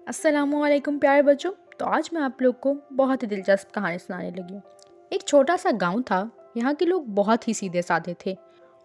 अस्सलामुअलैकुम प्यारे बच्चों। तो आज मैं आप लोग को बहुत ही दिलचस्प कहानी सुनाने लगी हूँ। एक छोटा सा गांव था। यहाँ के लोग बहुत ही सीधे साधे थे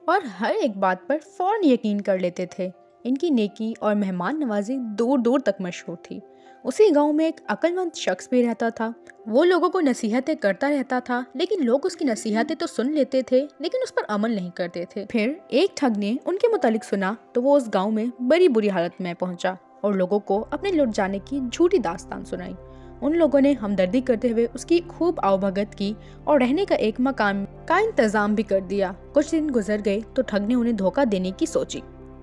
और हर एक बात पर फौरन यकीन कर लेते थे। इनकी नेकी और मेहमान नवाजी दूर दूर तक मशहूर थी। उसी गांव में एक अक्लमंद शख्स भी रहता था। वो लोगों को नसीहतें करता रहता था, लेकिन लोग उसकी नसीहतें तो सुन लेते थे लेकिन उस पर अमल नहीं करते थे। फिर एक ठग ने उनके मुतालिक सुना तो वो उस गांव में बड़ी बुरी हालत में पहुंचा और लोगों को अपने लुट जाने की झूठी दास्तान सुनाई। उन लोगों ने हमदर्दी करते हुए उसकी खूब आवभगत की और रहने का एक मकान का इंतजाम भी कर दिया। कुछ दिन गुजर गए तो ठग ने उन्हें धोखा देने की सोची।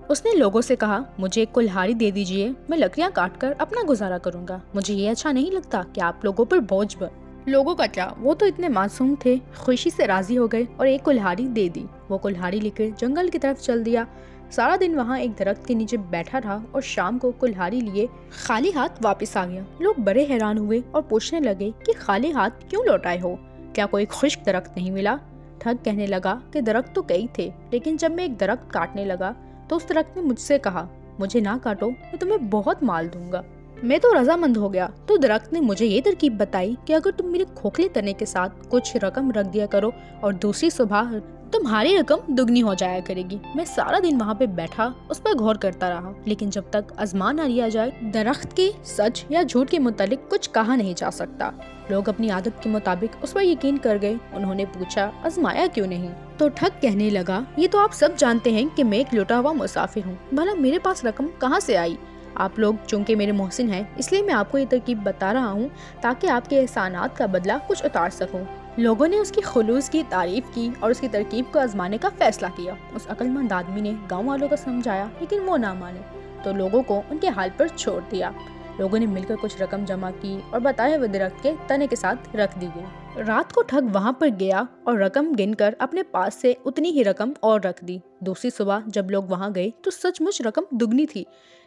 उसने लोगों से कहा, मुझे एक कुल्हाड़ी दे दीजिए, मैं लकड़ियां काटकर अपना गुजारा करूंगा। मुझे ये अच्छा नहीं लगता कि आप लोगों पर बोझ बन। लोगों का क्या, वो तो इतने मासूम थे, खुशी से राजी हो गए और एक कुल्हाड़ी दे दी। वो कुल्हाड़ी लेकर जंगल की तरफ चल दिया। सारा दिन वहाँ एक दरख्त के नीचे बैठा रहा और शाम को कुल्हाड़ी लिए खाली हाथ वापस आ गया। लोग बड़े हैरान हुए और पूछने लगे कि खाली हाथ क्यों लौट आए हो, क्या कोई खुश्क दरख्त नहीं मिला? ठग कहने लगा कि दरख्त तो कई थे, लेकिन जब मैं एक दरख्त काटने लगा तो उस दरख्त ने मुझसे कहा, मुझे ना काटो, मैं तुम्हें बहुत माल दूंगा। मैं तो रजामंद हो गया। तो दरख्त ने मुझे ये तरकीब बताई कि अगर तुम मेरे खोखले तने के साथ कुछ रकम रख दिया करो और दूसरी सुबह तुम्हारी रकम दुगनी हो जाया करेगी। मैं सारा दिन वहाँ पे बैठा उस पर गौर करता रहा, लेकिन जब तक आजमा न लिया जाए दरख्त के सच या झूठ के मुतालिक कुछ कहा नहीं जा सकता। लोग अपनी आदत के मुताबिक उस पर यकीन कर गए। उन्होंने पूछा, आजमाया क्यों नहीं? तो ठग कहने लगा, ये तो आप सब जानते हैं कि मैं एक लुटा हुआ मुसाफिर हूँ, भला मेरे पास रकम कहाँ से आई? आप लोग चूंकि मेरे मोहसिन हैं, इसलिए मैं आपको ये तरकीब बता रहा हूँ ताकि आपके एहसानात का बदला कुछ उतार सकूं। लोगों ने उसकी खुलूस की तारीफ की और उसकी तरकीब को आजमाने का फैसला किया। उस अक्लमंद आदमी ने गांव वालों को समझाया, लेकिन वो ना माने तो लोगों को उनके हाल पर छोड़ दिया। लोगों ने मिलकर कुछ रकम जमा की और बताए हुए दरख्त के तने के साथ रख दी गई। रात को ठग वहां पर गया और रकम गिनकर अपने पास से उतनी ही रकम और रख दी। दूसरी सुबह जब लोग वहां गए तो सचमुच रकम दुगनी थी।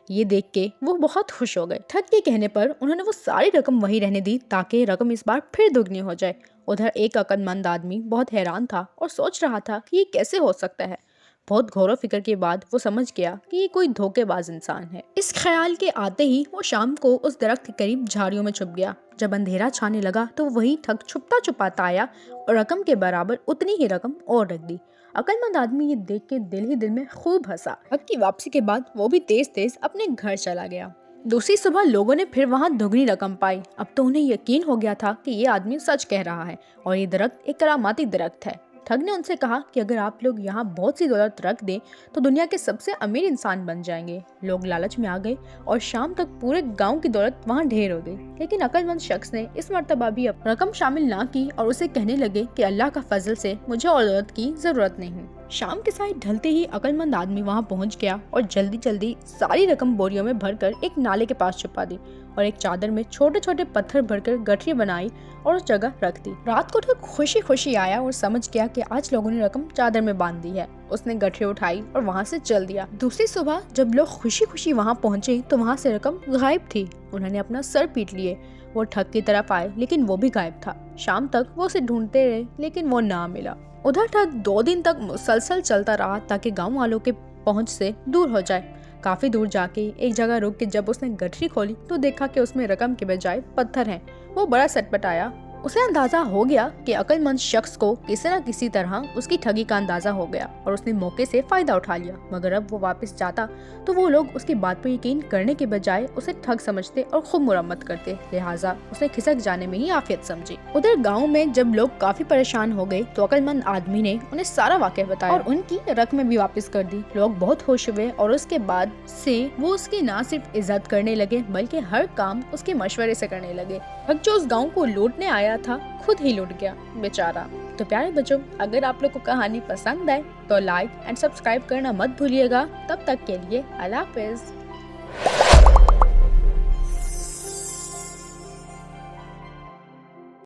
ये देख के वो बहुत खुश हो गए। ठग के कहने पर उन्होंने वो सारी रकम वहीं रहने दी ताकि रकम इस बार फिर दुगनी हो जाए। उधर एक अक्लमंद आदमी बहुत हैरान था और सोच रहा था कि ये कैसे हो सकता है। बहुत गौर फिक्र के बाद वो समझ गया कि ये कोई धोखेबाज इंसान है। इस ख्याल के आते ही वो शाम को उस दरख्त के करीब झाड़ियों में छुप गया। जब अंधेरा छाने लगा तो वही ठग छुपता छुपाता आया और रकम के बराबर उतनी ही रकम और रख दी। अक्लमंद आदमी ये देख के दिल ही दिल में खूब हंसा। ठग की वापसी के बाद वो भी तेज तेज अपने घर चला गया। दूसरी सुबह लोगों ने फिर वहाँ दुगनी रकम पाई। अब तो उन्हें यकीन हो गया था कि ये आदमी सच कह रहा है और ये दरख्त एक करामाती दरख्त है। ठग ने उनसे कहा कि अगर आप लोग यहाँ बहुत सी दौलत रख दें तो दुनिया के सबसे अमीर इंसान बन जाएंगे। लोग लालच में आ गए और शाम तक पूरे गांव की दौलत वहाँ ढेर हो गई। लेकिन अक्लमंद शख्स ने इस मर्तबा भी रकम शामिल ना की और उसे कहने लगे कि अल्लाह का फजल से मुझे और दौलत की जरूरत नहीं। शाम के साय ढलते ही अक्लमंद आदमी वहाँ पहुँच गया और जल्दी जल्दी सारी रकम बोरियों में भरकर एक नाले के पास छुपा दी और एक चादर में छोटे छोटे पत्थर भरकर गठरी बनाई और उस जगह रख दी। रात को ठग खुशी खुशी आया और समझ गया कि आज लोगों ने रकम चादर में बांध दी है। उसने गठरी उठाई और वहाँ से चल दिया। दूसरी सुबह जब लोग खुशी खुशी वहाँ पहुँचे तो वहाँ से रकम गायब थी। उन्होंने अपना सर पीट लिए। वो ठग की तरफ आए लेकिन वो भी गायब था। शाम तक वो उसे ढूंढते रहे लेकिन वो ना मिला। उधर ठग 2 दिन तक मुसलसल चलता रहा ताकि गाँव वालों के पहुँच से दूर हो जाए। काफी दूर जाके एक जगह रुक के जब उसने गठरी खोली तो देखा कि उसमें रकम के बजाय पत्थर हैं। वो बड़ा सटपटाया। उसे अंदाजा हो गया कि अक्लमंद शख्स को किसी न किसी तरह उसकी ठगी का अंदाजा हो गया और उसने मौके से फायदा उठा लिया। मगर अब वो वापस जाता तो वो लोग उसकी बात पर यकीन करने के बजाय उसे ठग समझते और खूब मुरम्मत करते। लिहाजा उसने खिसक जाने में ही आफियत समझी। उधर गाँव में जब लोग काफी परेशान हो गए तो अक्लमंद आदमी ने उन्हें सारा वाक़या बताया और उनकी रकमें भी वापस कर दी। लोग बहुत खुश हुए और उसके बाद से वो उसकी न सिर्फ इज्जत करने लगे बल्कि हर काम उसके मशवरे से करने लगे। ठग जो उस गाँव को लूटने आया था खुद ही लूट गया बेचारा। तो प्यारे बच्चों, अगर आप लोग को कहानी पसंद आए तो लाइक एंड सब्सक्राइब करना मत भूलिएगा। तब तक के लिए अल्लाह हाफिज।